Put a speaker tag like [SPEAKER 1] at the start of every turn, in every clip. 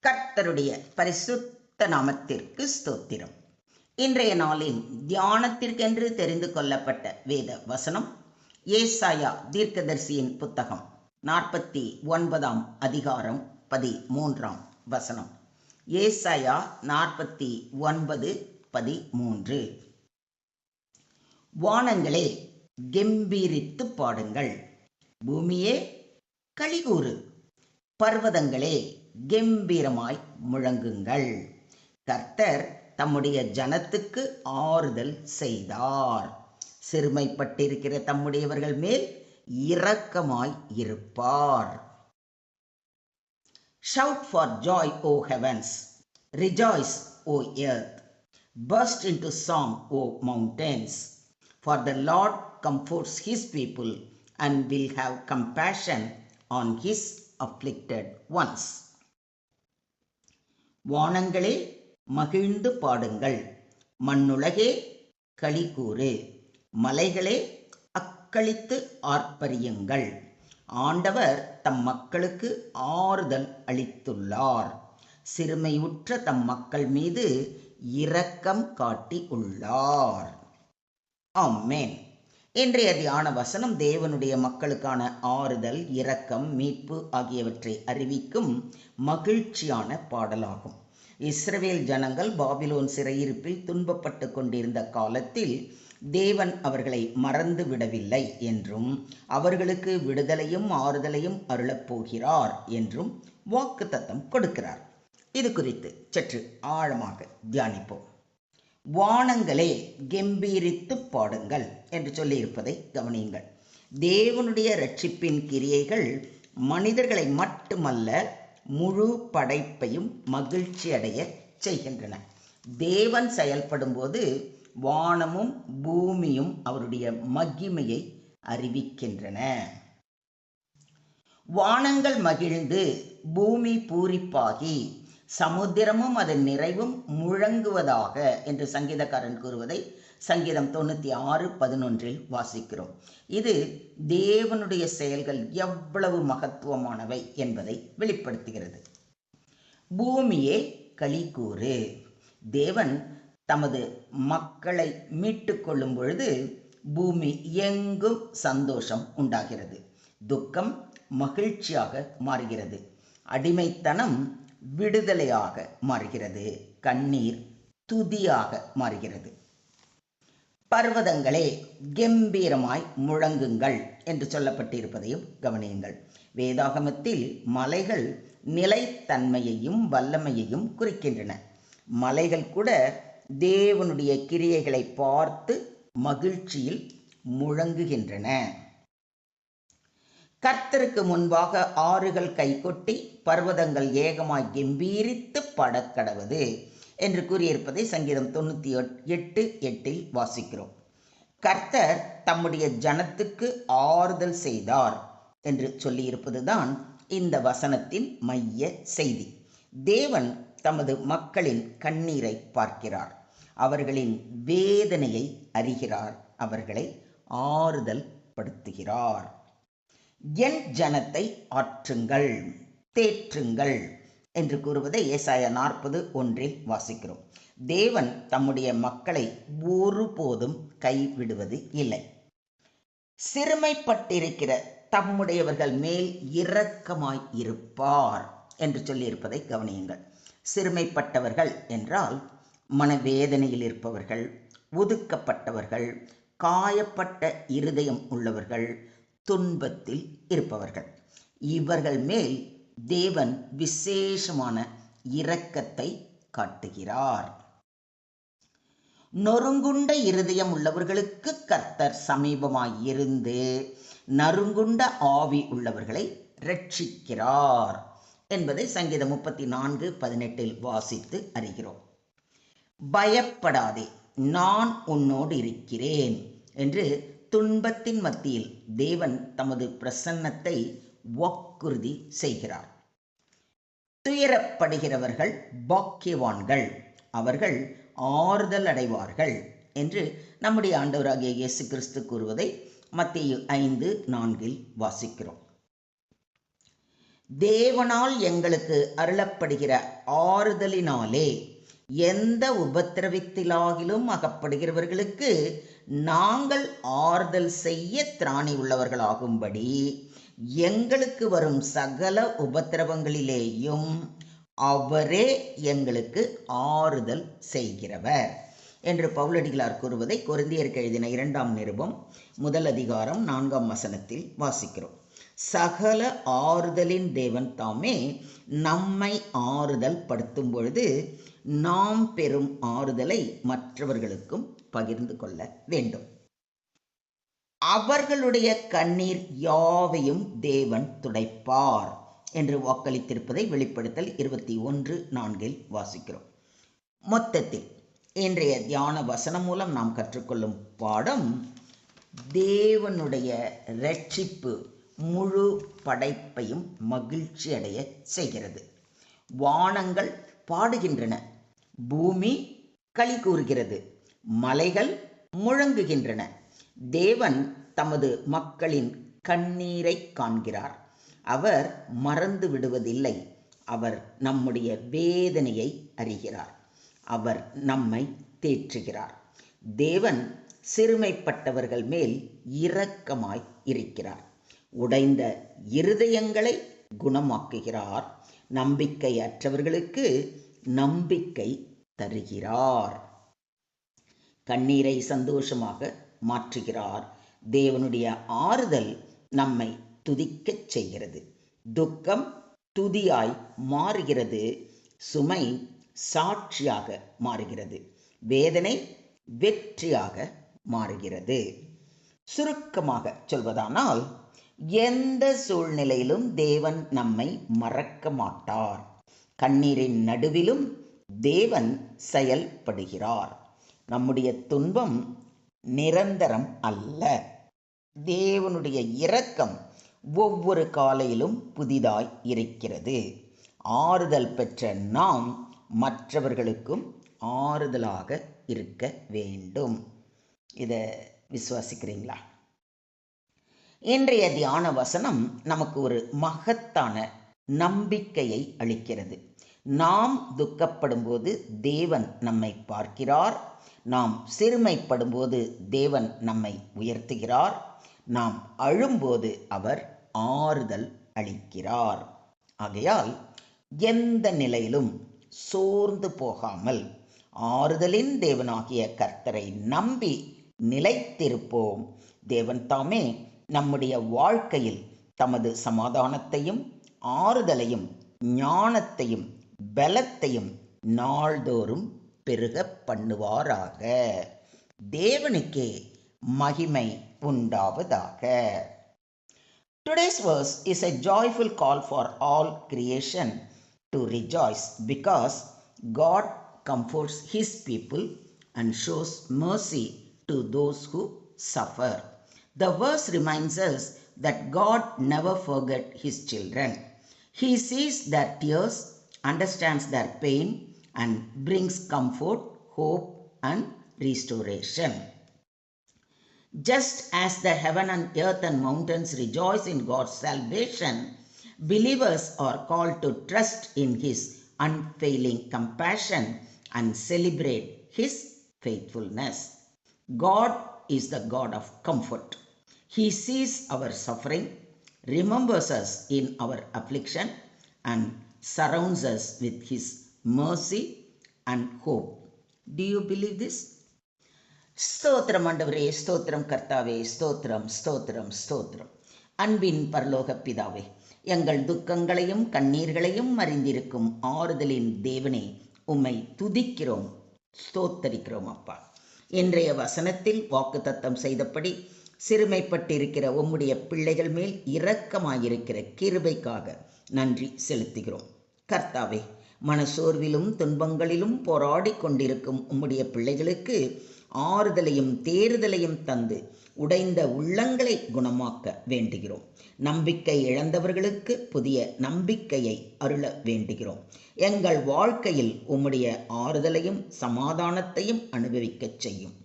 [SPEAKER 1] கர்த்தருடைய பரிசுத்த நாமத்திற்கு ஸ்தோத்திரம். இன்றைய நாளின் தியானத்திற்கென்று தெரிந்து கொள்ளப்பட்ட வேத வசனம் ஏசாயா தீர்க்கதரிசியின் புத்தகம் 49ஆம் அதிகாரம் 13ஆம் வசனம். ஏசாயா 49:13. வானங்களே கெம்பீரித்து பாடுங்கள், பூமியே களிகூறு, பர்வதங்களே கெம்பீரமாய் முழங்குங்கள். கர்த்தர் தம்முடைய ஜனத்துக்கு ஆறுதல் செய்தார். சிறுமைப்பட்டிருக்கிற தம்முடையவர்கள் மேல் இரக்கமாய் இருப்பார். Shout for joy, O heavens! Rejoice, O earth! Burst into song, O mountains! For the Lord comforts his people and will have compassion on his afflicted ones. வானங்களே மகிழ்ந்து பாடுங்கள், மண்ணுலகே களிகூறு, மலைகளே அக்களித்து ஆர்ப்பரியுங்கள். ஆண்டவர் தம் மக்களுக்கு ஆறுதல் அளித்துள்ளார். சிறுமையுற்ற தம் மக்கள் மீது இரக்கம் காட்டி உள்ளார். ஆமென். இன்றைய தியான வசனம் தேவனுடைய மக்களுக்கான ஆறுதல், இரக்கம், மீட்பு ஆகியவற்றை அறிவிக்கும் மகிழ்ச்சியான பாடலாகும். இஸ்ரவேல் ஜனங்கள் பாபிலோன் சிறையிருப்பில் துன்பப்பட்டு கொண்டிருந்த காலத்தில் தேவன் அவர்களை மறந்து விடவில்லை என்றும் அவர்களுக்கு விடுதலையும் ஆறுதலையும் அருளப்போகிறார் என்றும் வாக்குத்தத்தம் கொடுக்கிறார். இது குறித்து சற்று ஆழமாக தியானிப்போம். வானங்களே கெம்பீரித்து பாடுங்கள் என்று சொல்லியிருப்பதை கவனியுங்கள். தேவனுடைய இரட்சிப்பின் கிரியைகள் மனிதர்களை மட்டுமல்ல, முழு படைப்பையும் மகிழ்ச்சி அடைய செய்கின்றன. தேவன் செயல்படும் போது வானமும் பூமியும் அவருடைய மகிமையை அறிவிக்கின்றன. வானங்கள் மகிழ்ந்து பூமி பூரிப்பாகி சமுத்திரமும் அதன் நிறைவும் முழங்குவதாக என்று சங்கீதக்காரன் கூறுவதை சங்கீதம் 96:11 வாசிக்கிறோம். இது தேவனுடைய செயல்கள் எவ்வளவு மகத்துவமானவை என்பதை வெளிப்படுத்துகிறது. பூமியே களிகூறு. தேவன் தமது மக்களை மீட்டு கொள்ளும் பொழுது பூமி எங்கும் சந்தோஷம் உண்டாகிறது. துக்கம் மகிழ்ச்சியாக மாறுகிறது. அடிமைத்தனம் விடுதலையாக மாறுகிறது. கண்ணீர் துதியாக மாறுகிறது. பர்வதங்களே கெம்பீரமாய் முழங்குங்கள் என்று சொல்லப்பட்டிருப்பதையும் கவனியுங்கள். வேதாகமத்தில் மலைகள் நிலைத்தன்மையையும் வல்லமையையும் குறிக்கின்றன. மலைகள் கூட தேவனுடைய கிரியைகளை பார்த்து மகிழ்ச்சியில் முழங்குகின்றன. கர்த்தருக்கு முன்பாக ஆறுகள் கைகொட்டி பர்வதங்கள் ஏகமாய் கெம்பீரித்து பாடக்கடவது என்று கூறியிருப்பதை சங்கீதம் 98:8 வாசிக்கிறோம். கர்த்தர் தம்முடைய ஜனத்துக்கு ஆறுதல் செய்தார் என்று சொல்லியிருப்பதுதான் இந்த வசனத்தின் மைய செய்தி. தேவன் தமது மக்களின் கண்ணீரை பார்க்கிறார். அவர்களின் வேதனையை அறிகிறார். அவர்களை ஆறுதல் படுத்துகிறார். என் ஜனத்தை ஆற்றுங்கள், தேற்றுங்கள் என்று கூறுவதை ஏசாயா 40:1 வாசிக்கிறோம். தேவன் தம்முடைய மக்களை ஒருபோதும் கைவிடுவது இல்லை. சிறுமைப்பட்டிருக்கிற தம்முடையவர்கள் மேல் இரக்கமாய் இருப்பார் என்று சொல்லியிருப்பதை கவனியுங்கள். சிறுமைப்பட்டவர்கள் என்றால் மனவேதனையில் இருப்பவர்கள், ஒதுக்கப்பட்டவர்கள், காயப்பட்ட இருதயம் உள்ளவர்கள், துன்பத்தில் இருப்பவர்கள். இவர்கள் மேல் தேவன் விசேஷமான இரக்கத்தை காட்டுகிறார். நொறுங்குண்ட இருதயம் உள்ளவர்களுக்கு கர்த்தர் சமீபமாய் இருந்து நறுங்குண்ட ஆவி உள்ளவர்களை ரட்சிக்கிறார் என்பதை சங்கீதம் 34:18 வாசித்து அறிகிறோம். பயப்படாதே, நான் உன்னோடு இருக்கிறேன் என்று துன்பத்தின் மத்தியில் தேவன் தமது பிரசன்னத்தை வாக்குறுதி செய்கிறார். துயரப்படுகிறவர்கள் பாக்கியவான்கள், அவர்கள் ஆறுதல் அடைவார்கள் என்று நம்முடைய ஆண்டவராகிய இயேசு கிறிஸ்து கூறுவதை மத்தேயு 5:4 வாசிக்கிறோம். தேவனால் எங்களுக்கு அருளப்படுகிற ஆறுதலினாலே எந்த உபத்திரவத்திலாகிலும் அகப்படுகிறவர்களுக்கு நாங்கள் ஆறுதல் செய்ய திராணி உள்ளவர்களாகும்படி எங்களுக்கு வரும் சகல உபத்திரவங்களிலேயும் அவரே எங்களுக்கு ஆறுதல் செய்கிறவர் என்று பவுலடிகளார் கூறுவதை கொரிந்தியருக்கு எழுதின 2ஆம் நிருபம் 1 அதிகாரம் 4ஆம் வசனத்தில் வாசிக்கிறோம். சகல ஆறுதலின் தேவன் தாமே நம்மை ஆறுதல் படுத்தும் பொழுது நாம் பெறும் ஆறுதலை மற்றவர்களுக்கும் பகிர்ந்து கொள்ள வேண்டும். அவர்களுடைய கண்ணீர் யாவையும் தேவன் துடைப்பார் என்று வாக்களித்திருப்பதை வெளிப்படுத்தல் 21:4 வாசிக்கிறோம். மொத்தத்தில் இன்றைய தியான வசனம் மூலம் நாம் கற்றுக்கொள்ளும் பாடம், தேவனுடைய இரட்சிப்பு முழு படைப்பையும் மகிழ்ச்சி அடைய செய்கிறது. வானங்கள் பாடுகின்றன, பூமி களி கூறுகிறது, மலைகள் முழங்குகின்றன. தேவன் தமது மக்களின் கண்ணீரை காண்கிறார். அவர் மறந்து விடுவதில்லை. அவர் நம்முடைய வேதனையை அறிகிறார். அவர் நம்மை தேற்றுகிறார். தேவன் சிறுமைப்பட்டவர்கள் மேல் இரக்கமாய் இருக்கிறார். உடைந்த இருதயங்களை குணமாக்குகிறார். நம்பிக்கையற்றவர்களுக்கு நம்பிக்கை தருகிறார். கண்ணீரை சந்தோஷமாக மாற்றுகிறார். தேவனுடைய ஆறுதல் நம்மை துதிக்கச் செய்கிறது. துக்கம் துதியாய் மாறுகிறது. சுமை சாட்சியாக மாறுகிறது. வேதனை வெற்றியாக மாறுகிறது. சுருக்கமாக சொல்வதானால், எந்த சூழ்நிலையிலும் தேவன் நம்மை மறக்க மாட்டார். கண்ணீரின் நடுவிலும் தேவன் செயல்படுகிறார். நம்முடைய துன்பம் நிரந்தரம் அல்ல. தேவனுடைய இரக்கம் ஒவ்வொரு காலையிலும் புதிதாய் இருக்கிறது. ஆறுதல் பெற்ற நாம் மற்றவர்களுக்கும் ஆறுதலாக இருக்க வேண்டும். இதை விசுவாசிக்கிறீங்களா? இன்றைய தியான வசனம் நமக்கு ஒரு மகத்தான நம்பிக்கையை அளிக்கிறது. நாம் துக்கப்படும் போது தேவன் நம்மை பார்க்கிறார். நாம் சிறுமைப்படும்போது தேவன் நம்மை உயர்த்துகிறார். நாம் அழும்போது அவர் ஆறுதல் அளிக்கிறார். ஆகையால் எந்த நிலையிலும் சோர்ந்து போகாமல் ஆறுதலின் தேவனாகிய கர்த்தரை நம்பி நிலைத்திருப்போம். தேவன் தாமே நம்முடைய வாழ்க்கையில் தமது சமாதானத்தையும் ஆறுதலையும் ஞானத்தையும் பலத்தையும் நாள்தோறும் பெருக பண்ணுவாராக. தேவனுக்கே மகிமை உண்டாவதாக. Today's verse is a joyful call for all creation to rejoice because God comforts his people and shows mercy to those who suffer. The verse reminds us that God never forgets his children. He sees their tears, understands their pain, and brings comfort, hope, and restoration. Just as the heaven and earth and mountains rejoice in God's salvation, believers are called to trust in his unfailing compassion and celebrate his faithfulness. God is the God of comfort. He sees our suffering, remembers us in our affliction, and surrounds us with his mercy and hope. Do you believe this? ஸ்தோத்திரம் ஆண்டவரே, ஸ்தோத்திரம் கர்த்தாவே, ஸ்தோத்திரம் ஸ்தோத்திரம் ஸ்தோத்திரம். அன்பின் பரலோக பிதாவே, எங்கள் துக்கங்களையும் கண்ணீர்களையும் அறிந்திருக்கும் ஆறுதலின் தேவனே, உம்மை துதிக்கிறோம், ஸ்தோத்தரிக்கிறோம் அப்பா. இன்றைய வசனத்தில் வாக்குத்தத்தம் செய்தபடி சிறுமைப்பட்டிருக்கிற உம்முடைய பிள்ளைகள் மேல் இரக்கமாயிருக்கிற கிருபைக்காக நன்றி செலுத்துகிறோம். கர்த்தாவே, மனசோர்விலும் துன்பங்களிலும் போராடி கொண்டிருக்கும் உம்முடைய பிள்ளைகளுக்கு ஆறுதலையும் தேறுதலையும் தந்து உடைந்த உள்ளங்களை குணமாக்க வேண்டுகிறோம். நம்பிக்கை இழந்தவர்களுக்கு புதிய நம்பிக்கையை அருள வேண்டுகிறோம். எங்கள் வாழ்க்கையில் உம்முடைய ஆறுதலையும் சமாதானத்தையும் அனுபவிக்கச் செய்யும்.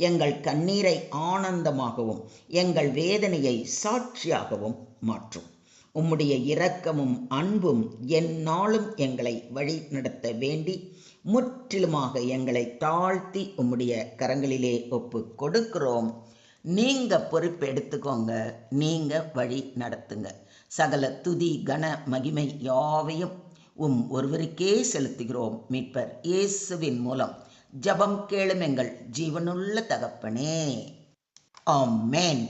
[SPEAKER 1] எங்கள் கண்ணீரை ஆனந்தமாகவும் எங்கள் வேதனையை சாட்சியாகவும் மாற்றும். உம்முடைய இரக்கமும் அன்பும் எந்நாளும் எங்களை வழி நடத்த வேண்டி முற்றிலுமாக எங்களை தாழ்த்தி உம்முடைய கரங்களிலே ஒப்பு கொடுக்கிறோம். நீங்க பொறுப்பு எடுத்துக்கோங்க, நீங்க வழி நடத்துங்க. சகல துதி கன மகிமை யாவையும் ஒருவருக்கே செலுத்துகிறோம். மீட்பர் இயேசுவின் மூலம் ஜெபம் கேளும் எங்கள் ஜீவனுள்ள தகப்பனே. ஆமென்.